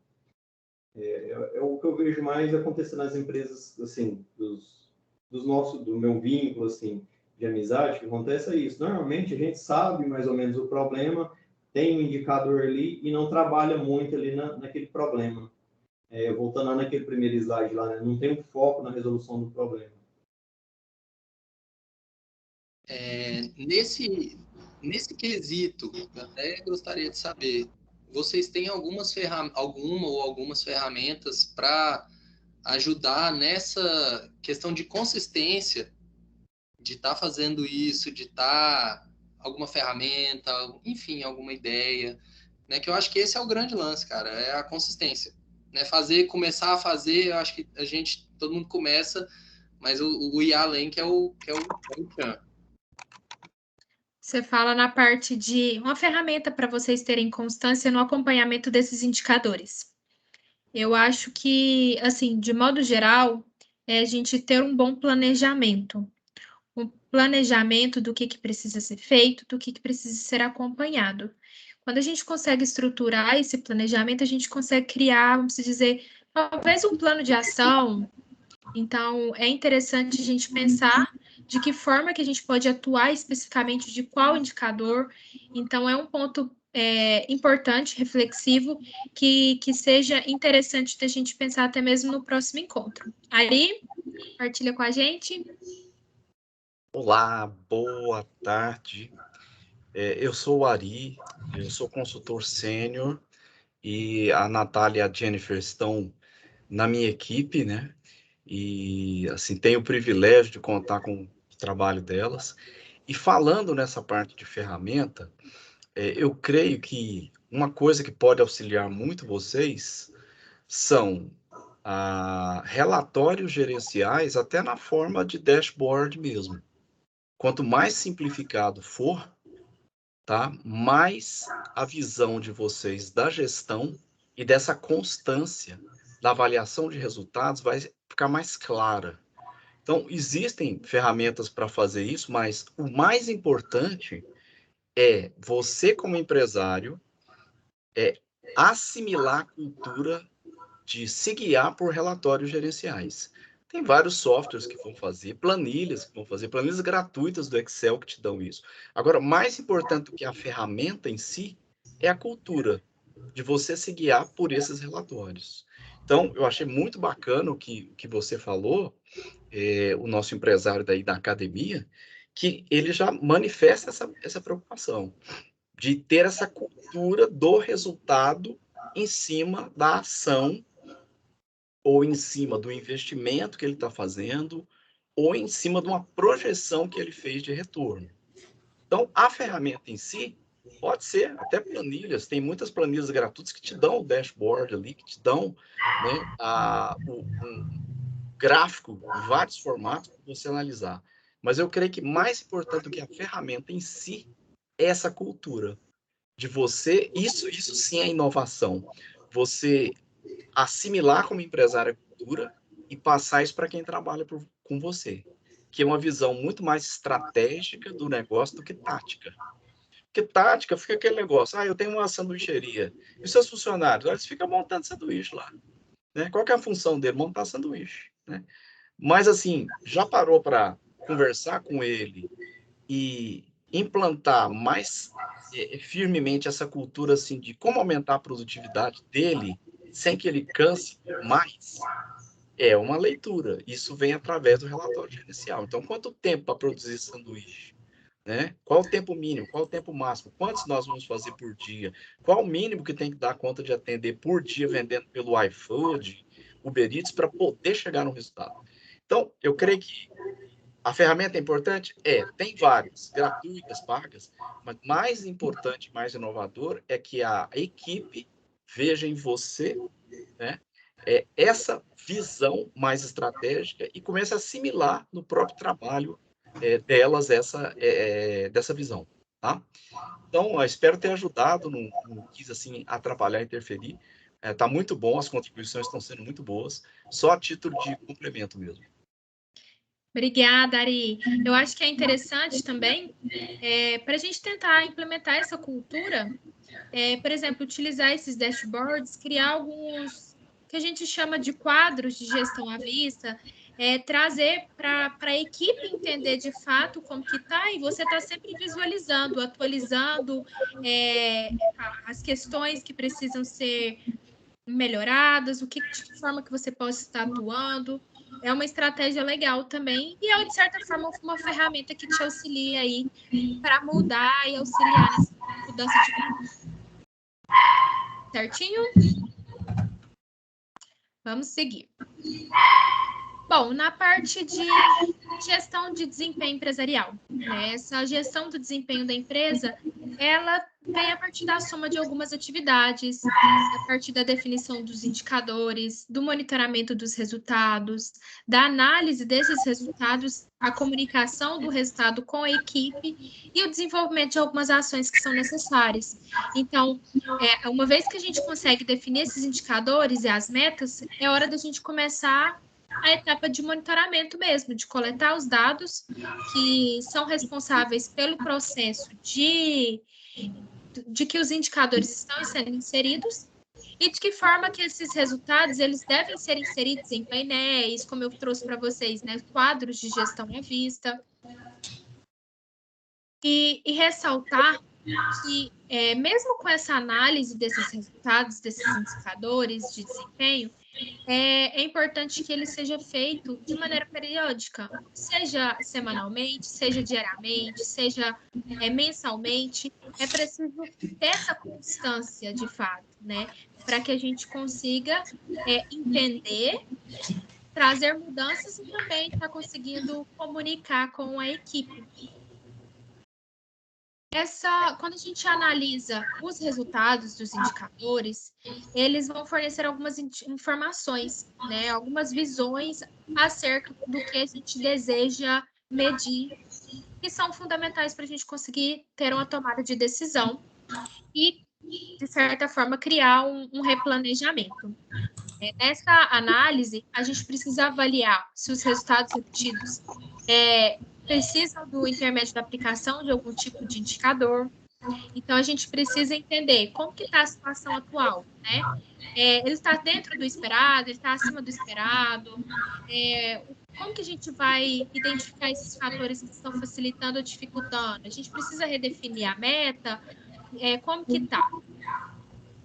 É o que eu vejo mais acontecer nas empresas, assim, do meu vínculo, assim, de amizade, que acontece isso. Normalmente a gente sabe mais ou menos o problema, tem um indicador ali e não trabalha muito ali naquele problema. Voltando lá naquele primeiro slide lá, né? Não tem um foco na resolução do problema. Nesse quesito, eu até gostaria de saber, vocês têm algumas ferramentas para ajudar nessa questão de consistência, de estar fazendo isso, de estar alguma ferramenta, enfim, alguma ideia, né? Que eu acho que esse é o grande lance, cara, é a consistência, né? Começar a fazer, eu acho que todo mundo começa, mas o ir além que é o tchan. Você fala na parte de uma ferramenta para vocês terem constância no acompanhamento desses indicadores. Eu acho que, assim, de modo geral, é a gente ter um bom planejamento. Um planejamento do que precisa ser feito, do que precisa ser acompanhado. Quando a gente consegue estruturar esse planejamento, a gente consegue criar, vamos dizer, talvez um plano de ação. Então, é interessante a gente pensar de que forma que a gente pode atuar especificamente de qual indicador. Então, é um ponto importante, reflexivo, que seja interessante da gente pensar até mesmo no próximo encontro. Ari, partilha com a gente. Olá, boa tarde. Eu sou o Ari, eu sou consultor sênior e a Natália e a Jennifer estão na minha equipe, né? E, assim, tenho o privilégio de contar com o trabalho delas. E falando nessa parte de ferramenta, eu creio que uma coisa que pode auxiliar muito vocês são relatórios gerenciais, até na forma de dashboard mesmo. Quanto mais simplificado for, tá? Mais a visão de vocês da gestão e dessa constância da avaliação de resultados vai ficar mais clara. Então, existem ferramentas para fazer isso, mas o mais importante é você, como empresário, assimilar a cultura de se guiar por relatórios gerenciais. Tem vários softwares que vão fazer, planilhas que vão fazer, planilhas gratuitas do Excel que te dão isso. Agora, mais importante do que a ferramenta em si é a cultura de você se guiar por esses relatórios. Então, eu achei muito bacana o que você falou, o nosso empresário daí da academia, que ele já manifesta essa preocupação de ter essa cultura do resultado em cima da ação ou em cima do investimento que ele está fazendo ou em cima de uma projeção que ele fez de retorno. Então, a ferramenta em si pode ser até planilhas, tem muitas planilhas gratuitas que te dão o dashboard ali, que te dão, né, um gráfico em vários formatos para você analisar. Mas eu creio que mais importante do que a ferramenta em si é essa cultura de você, isso sim é inovação, você assimilar como empresário a cultura e passar isso para quem trabalha com você, que é uma visão muito mais estratégica do negócio do que tática. Porque tática fica aquele negócio, eu tenho uma sanduicheria, e os seus funcionários, eles ficam montando sanduíche lá. Né? Qual que é a função dele? Montar sanduíche. Né? Mas, assim, já parou para conversar com ele e implantar mais firmemente essa cultura assim, de como aumentar a produtividade dele sem que ele canse mais? É uma leitura. Isso vem através do relatório gerencial. Então, quanto tempo para produzir sanduíche? Né? Qual o tempo mínimo? Qual o tempo máximo? Quantos nós vamos fazer por dia? Qual o mínimo que tem que dar conta de atender por dia vendendo pelo iFood, Uber Eats, para poder chegar no resultado? Então, eu creio que a ferramenta é importante? Tem várias, gratuitas, pagas, mas mais importante, mais inovador é que a equipe veja em você, né, essa visão mais estratégica e comece a assimilar no próprio trabalho delas dessa visão, tá? Então, eu espero ter ajudado, não quis assim atrapalhar, interferir. Tá muito bom, as contribuições estão sendo muito boas, só a título de complemento mesmo. Obrigada, Ari. Eu acho que é interessante também, para a gente tentar implementar essa cultura, por exemplo, utilizar esses dashboards, criar alguns que a gente chama de quadros de gestão à vista, trazer para a equipe entender de fato como que está, e você está sempre visualizando, atualizando as questões que precisam ser melhoradas, de que forma que você pode estar atuando. É uma estratégia legal também, e é, de certa forma, uma ferramenta que te auxilia aí para mudar e auxiliar nessa mudança de cultura. Certinho? Vamos seguir. Bom, na parte de gestão de desempenho empresarial, né? Essa gestão do desempenho da empresa, ela vem a partir da soma de algumas atividades, a partir da definição dos indicadores, do monitoramento dos resultados, da análise desses resultados, a comunicação do resultado com a equipe e o desenvolvimento de algumas ações que são necessárias. Então, uma vez que a gente consegue definir esses indicadores e as metas, é hora da gente começar a etapa de monitoramento mesmo, de coletar os dados que são responsáveis pelo processo de que os indicadores estão sendo inseridos e de que forma que esses resultados eles devem ser inseridos em painéis, como eu trouxe para vocês, né, quadros de gestão à vista. E ressaltar que, mesmo com essa análise desses resultados, desses indicadores de desempenho, é importante que ele seja feito de maneira periódica, seja semanalmente, seja diariamente, seja mensalmente. É preciso ter essa constância, de fato, né? Para que a gente consiga entender, trazer mudanças e também estar conseguindo comunicar com a equipe. Quando a gente analisa os resultados dos indicadores, eles vão fornecer algumas informações, né? Algumas visões acerca do que a gente deseja medir, que são fundamentais para a gente conseguir ter uma tomada de decisão e, de certa forma, criar um replanejamento. Nessa análise, a gente precisa avaliar se os resultados obtidos precisam do intermédio da aplicação de algum tipo de indicador. Então, a gente precisa entender como que está a situação atual, né? Ele está dentro do esperado, ele está acima do esperado, como que a gente vai identificar esses fatores que estão facilitando ou dificultando? A gente precisa redefinir a meta, como que está?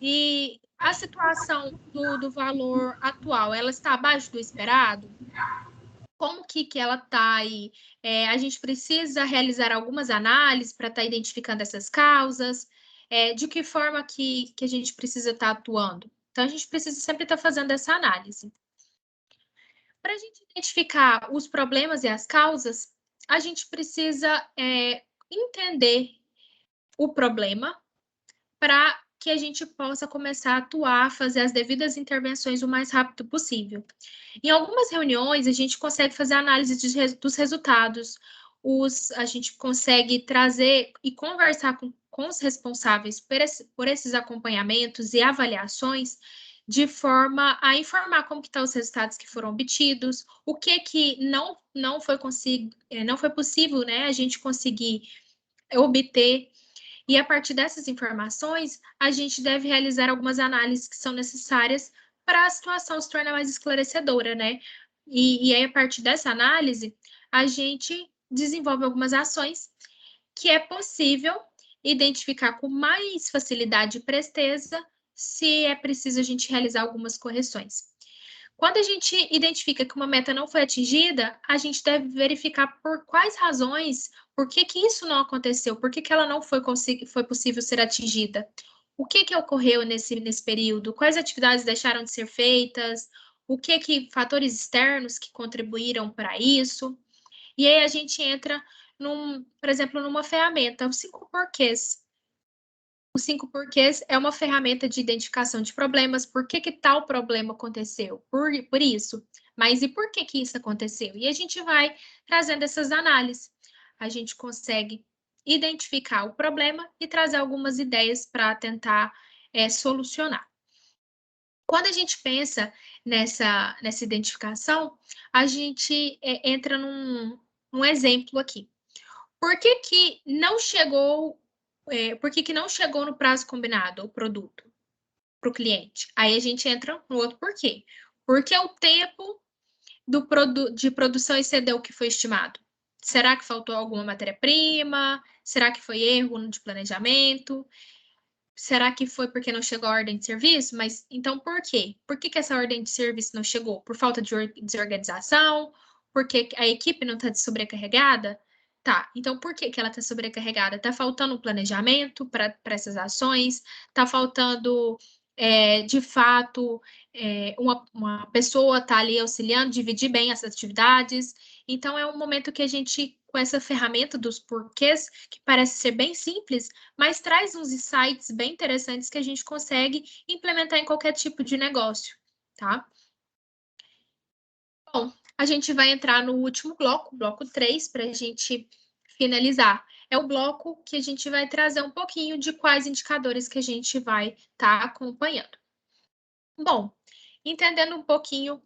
E a situação do valor atual, ela está abaixo do esperado? Como que ela está aí? A gente precisa realizar algumas análises para estar identificando essas causas, de que forma que a gente precisa estar atuando. Então, a gente precisa sempre estar fazendo essa análise. Para a gente identificar os problemas e as causas, a gente precisa entender o problema para que a gente possa começar a atuar, fazer as devidas intervenções o mais rápido possível. Em algumas reuniões, a gente consegue fazer análise dos resultados, a gente consegue trazer e conversar com os responsáveis por esses acompanhamentos e avaliações, de forma a informar como que estão os resultados que foram obtidos, o que não foi possível, né, a gente conseguir obter. E a partir dessas informações, a gente deve realizar algumas análises que são necessárias para a situação se tornar mais esclarecedora, né? E aí, a partir dessa análise, a gente desenvolve algumas ações que é possível identificar com mais facilidade e presteza se é preciso a gente realizar algumas correções. Quando a gente identifica que uma meta não foi atingida, a gente deve verificar por quais razões, por que isso não aconteceu, por que ela não foi possível ser atingida. O que ocorreu nesse período? Quais atividades deixaram de ser feitas? Fatores externos que contribuíram para isso? E aí a gente entra, por exemplo, numa ferramenta, os 5 porquês. Os 5 porquês é uma ferramenta de identificação de problemas. Por que tal problema aconteceu? Por isso. Mas e por que isso aconteceu? E a gente vai trazendo essas análises. A gente consegue identificar o problema e trazer algumas ideias para tentar solucionar. Quando a gente pensa nessa identificação, a gente entra num exemplo aqui. Por que não chegou no prazo combinado o produto para o cliente? Aí a gente entra no outro porquê. Porque o tempo de produção excedeu o que foi estimado. Será que faltou alguma matéria-prima? Será que foi erro de planejamento? Será que foi porque não chegou a ordem de serviço? Mas então por quê? Por que essa ordem de serviço não chegou? Por falta de desorganização? Porque a equipe não está sobrecarregada? Tá, então por que ela está sobrecarregada? Está faltando um planejamento para essas ações? Está faltando, de fato, uma pessoa tá ali auxiliando, dividir bem essas atividades? Então, é um momento que a gente, com essa ferramenta dos porquês, que parece ser bem simples, mas traz uns insights bem interessantes que a gente consegue implementar em qualquer tipo de negócio, tá? Bom, a gente vai entrar no último bloco 3, para a gente finalizar. É o bloco que a gente vai trazer um pouquinho de quais indicadores que a gente vai estar acompanhando. Bom, entendendo um pouquinho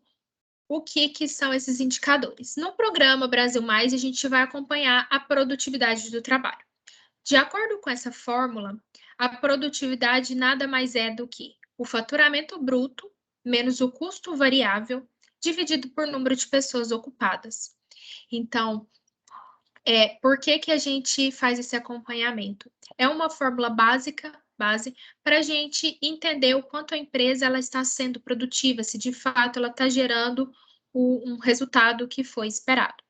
o que são esses indicadores. No programa Brasil Mais, a gente vai acompanhar a produtividade do trabalho. De acordo com essa fórmula, a produtividade nada mais é do que o faturamento bruto menos o custo variável dividido por número de pessoas ocupadas. Então, por que a gente faz esse acompanhamento? É uma fórmula base para a gente entender o quanto a empresa ela está sendo produtiva, se de fato ela está gerando um resultado que foi esperado.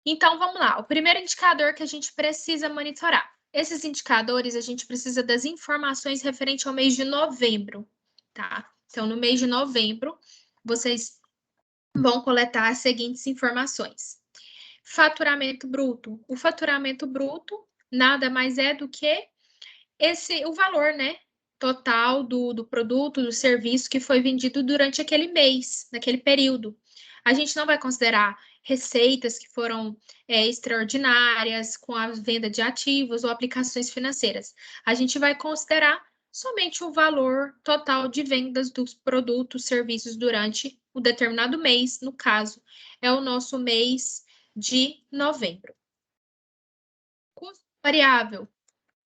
Então, vamos lá. O primeiro indicador que a gente precisa monitorar. Esses indicadores, a gente precisa das informações referente ao mês de novembro, tá? Então, no mês de novembro, vocês vão coletar as seguintes informações. Faturamento bruto. O faturamento bruto nada mais é do que o valor, né, total do produto, do serviço que foi vendido durante aquele mês, naquele período. A gente não vai considerar receitas que foram extraordinárias com a venda de ativos ou aplicações financeiras. A gente vai considerar somente o valor total de vendas dos produtos, serviços durante um determinado mês, no caso, é o nosso mês de novembro. Custo variável.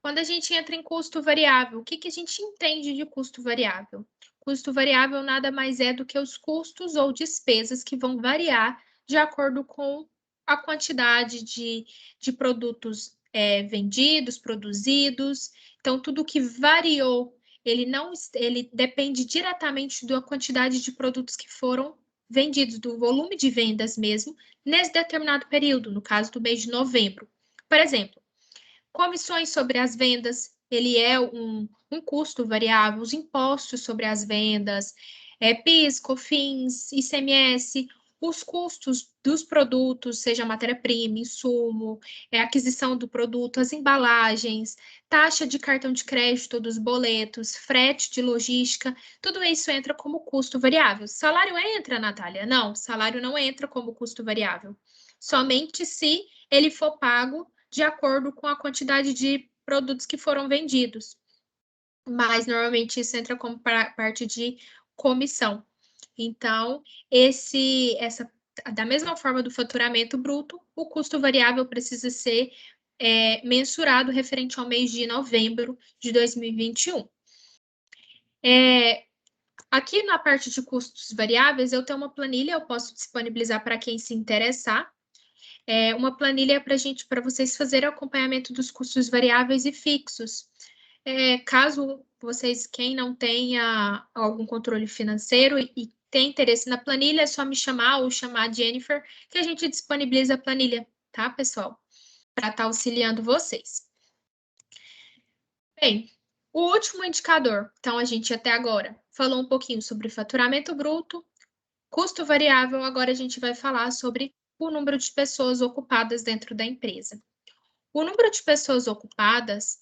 Quando a gente entra em custo variável, o que a gente entende de custo variável? Custo variável nada mais é do que os custos ou despesas que vão variar de acordo com a quantidade de produtos vendidos, produzidos. Então, tudo que variou, ele depende diretamente da quantidade de produtos que foram vendidos, do volume de vendas mesmo, nesse determinado período, no caso do mês de novembro. Por exemplo, comissões sobre as vendas, ele é um custo variável, os impostos sobre as vendas, PIS, COFINS, ICMS, os custos dos produtos, seja matéria-prima, insumo, aquisição do produto, as embalagens, taxa de cartão de crédito dos boletos, frete de logística, tudo isso entra como custo variável. Salário entra, Natália? Não, salário não entra como custo variável. Somente se ele for pago de acordo com a quantidade de produtos que foram vendidos. Mas, normalmente, isso entra como parte de comissão. Então, da mesma forma do faturamento bruto, o custo variável precisa ser mensurado referente ao mês de novembro de 2021. Aqui na parte de custos variáveis, eu tenho uma planilha, eu posso disponibilizar para quem se interessar. Uma planilha para vocês fazerem o acompanhamento dos custos variáveis e fixos. Caso vocês, quem não tenha algum controle financeiro e tem interesse na planilha, é só me chamar ou chamar a Jennifer, que a gente disponibiliza a planilha, tá, pessoal? Para estar auxiliando vocês. Bem, o último indicador, então a gente até agora falou um pouquinho sobre faturamento bruto, custo variável, agora a gente vai falar sobre o número de pessoas ocupadas dentro da empresa. O número de pessoas ocupadas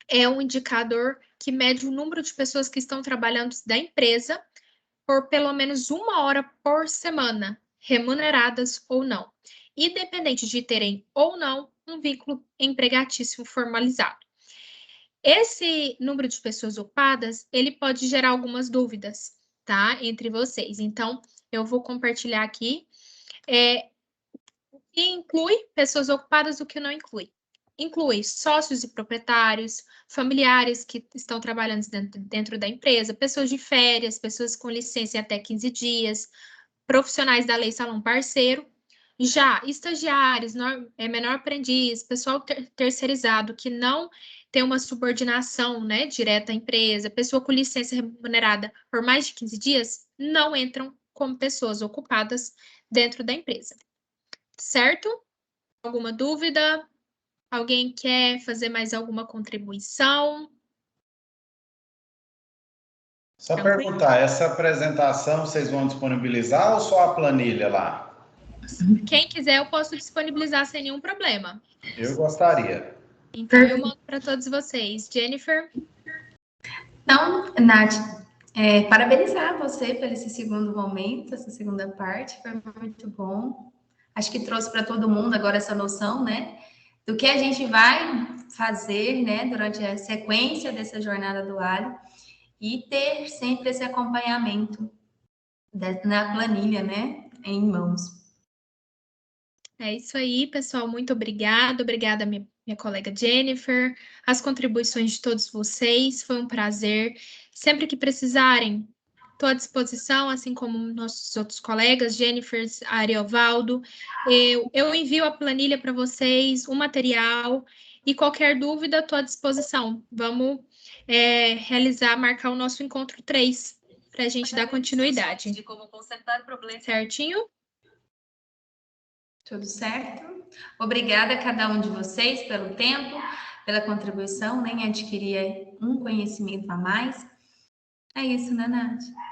é um indicador que mede o número de pessoas que estão trabalhando da empresa por pelo menos 1 hora por semana, remuneradas ou não, independente de terem ou não um vínculo empregatício formalizado. Esse número de pessoas ocupadas, ele pode gerar algumas dúvidas, tá, entre vocês. Então, eu vou compartilhar aqui o que inclui pessoas ocupadas, o que não inclui. Inclui sócios e proprietários, familiares que estão trabalhando dentro da empresa, pessoas de férias, pessoas com licença em até 15 dias, profissionais da lei salão parceiro, já estagiários, menor aprendiz, pessoal terceirizado que não tem uma subordinação, né, direta à empresa, pessoa com licença remunerada por mais de 15 dias, não entram como pessoas ocupadas dentro da empresa. Certo? Alguma dúvida? Alguém quer fazer mais alguma contribuição? Só perguntar, essa apresentação vocês vão disponibilizar ou só a planilha lá? Quem quiser, eu posso disponibilizar sem nenhum problema. Eu gostaria. Então, eu mando para todos vocês. Jennifer? Então, Nath, parabenizar você pelo esse segundo momento, essa segunda parte, foi muito bom. Acho que trouxe para todo mundo agora essa noção, né, do que a gente vai fazer, né, durante a sequência dessa jornada do alho e ter sempre esse acompanhamento na planilha, né, em mãos. É isso aí, pessoal. Muito obrigada. Obrigada, minha colega Jennifer, as contribuições de todos vocês. Foi um prazer. Sempre que precisarem, estou à disposição, assim como nossos outros colegas, Jennifer, Ariovaldo. Eu envio a planilha para vocês, o material, e qualquer dúvida, estou à disposição. Vamos marcar o nosso encontro 3, para a gente dar continuidade. De como consertar problemas. Certinho? Tudo certo? Obrigada a cada um de vocês pelo tempo, pela contribuição, nem adquirir um conhecimento a mais. É isso, né, Nath?